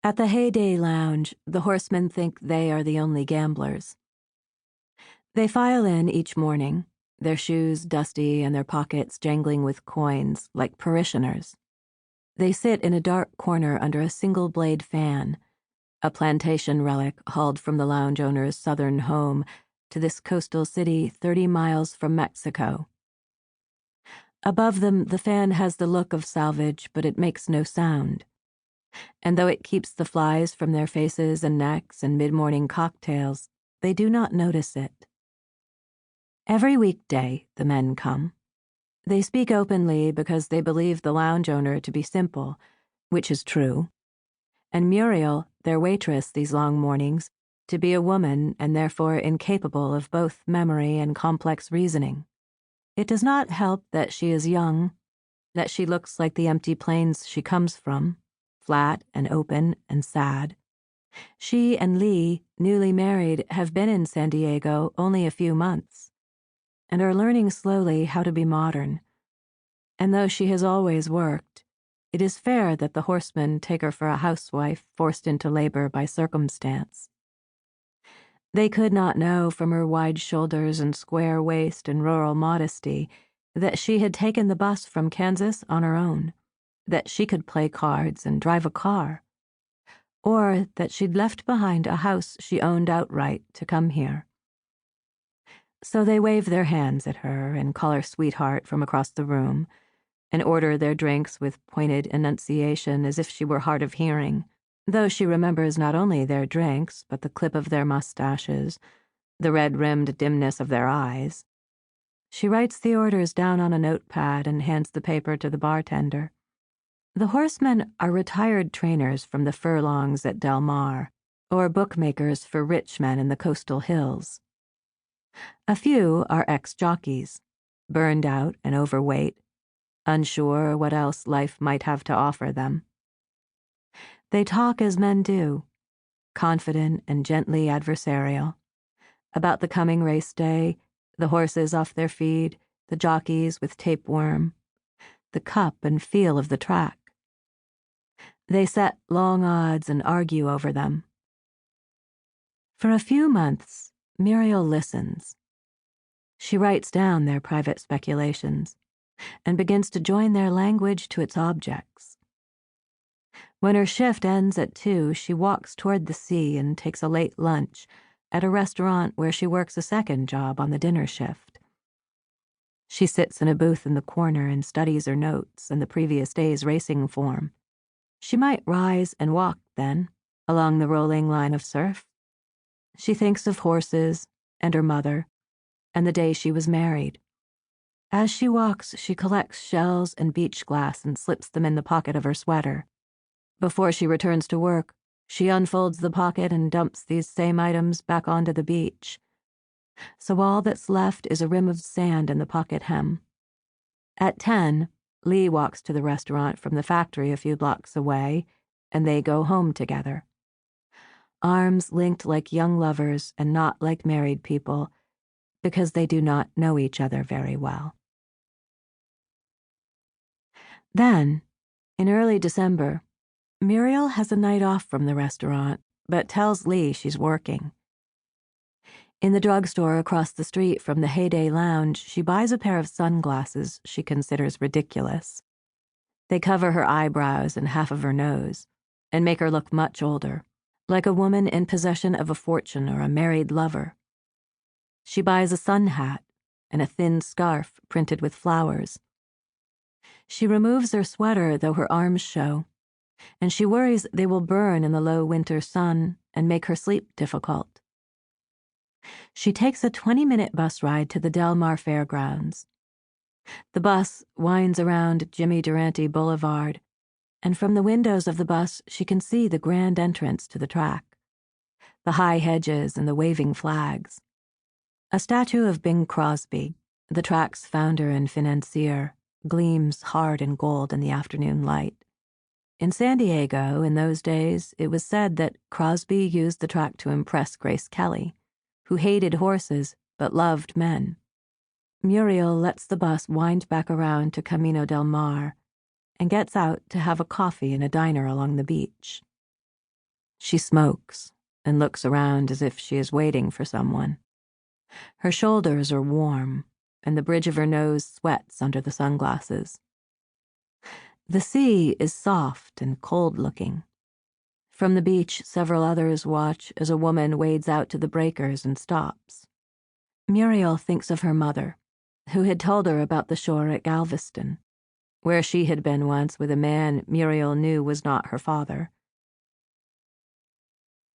At the Heyday Lounge, the horsemen think they are the only gamblers. They file in each morning, their shoes dusty and their pockets jangling with coins like parishioners. They sit in a dark corner under a single-blade fan, a plantation relic hauled from the lounge owner's southern home to this coastal city 30 miles from Mexico. Above them, the fan has the look of salvage, but it makes no sound. And though it keeps the flies from their faces and necks and mid-morning cocktails, they do not notice it. Every weekday, the men come. They speak openly because they believe the lounge owner to be simple, which is true, and Muriel, their waitress these long mornings, to be a woman and therefore incapable of both memory and complex reasoning. It does not help that she is young, that she looks like the empty plains she comes from, flat and open and sad. She and Lee, newly married, have been in San Diego only a few months, and are learning slowly how to be modern. And though she has always worked, it is fair that the horsemen take her for a housewife forced into labor by circumstance. They could not know from her wide shoulders and square waist and rural modesty that she had taken the bus from Kansas on her own, that she could play cards and drive a car, or that she'd left behind a house she owned outright to come here. So they wave their hands at her and call her sweetheart from across the room, and order their drinks with pointed enunciation as if she were hard of hearing, though she remembers not only their drinks, but the clip of their mustaches, the red-rimmed dimness of their eyes. She writes the orders down on a notepad and hands the paper to the bartender. The horsemen are retired trainers from the furlongs at Del Mar, or bookmakers for rich men in the coastal hills. A few are ex-jockeys, burned out and overweight, unsure what else life might have to offer them. They talk as men do, confident and gently adversarial, about the coming race day, the horses off their feed, the jockeys with tapeworm, the cup and feel of the track. They set long odds and argue over them. For a few months, Muriel listens. She writes down their private speculations and begins to join their language to its objects. When her shift ends at 2, she walks toward the sea and takes a late lunch at a restaurant where she works a second job on the dinner shift. She sits in a booth in the corner and studies her notes and the previous day's racing form. She might rise and walk then, along the rolling line of surf. She thinks of horses and her mother and the day she was married. As she walks, she collects shells and beach glass and slips them in the pocket of her sweater. Before she returns to work, she unfolds the pocket and dumps these same items back onto the beach. So all that's left is a rim of sand in the pocket hem. At 10, Lee walks to the restaurant from the factory a few blocks away, and they go home together. Arms linked like young lovers and not like married people, because they do not know each other very well. Then, in early December, Muriel has a night off from the restaurant, but tells Lee she's working. In the drugstore across the street from the Heyday Lounge, she buys a pair of sunglasses she considers ridiculous. They cover her eyebrows and half of her nose, and make her look much older, like a woman in possession of a fortune or a married lover. She buys a sun hat and a thin scarf printed with flowers. She removes her sweater, though her arms show, and she worries they will burn in the low winter sun and make her sleep difficult. She takes a 20-minute bus ride to the Del Mar Fairgrounds. The bus winds around Jimmy Durante Boulevard, and from the windows of the bus she can see the grand entrance to the track, the high hedges and the waving flags. A statue of Bing Crosby, the track's founder and financier, gleams hard in gold in the afternoon light. In San Diego, in those days, it was said that Crosby used the track to impress Grace Kelly, who hated horses but loved men. Muriel lets the bus wind back around to Camino del Mar and gets out to have a coffee in a diner along the beach. She smokes and looks around as if she is waiting for someone. Her shoulders are warm, and the bridge of her nose sweats under the sunglasses. The sea is soft and cold-looking. From the beach, several others watch as a woman wades out to the breakers and stops. Muriel thinks of her mother, who had told her about the shore at Galveston, where she had been once with a man Muriel knew was not her father.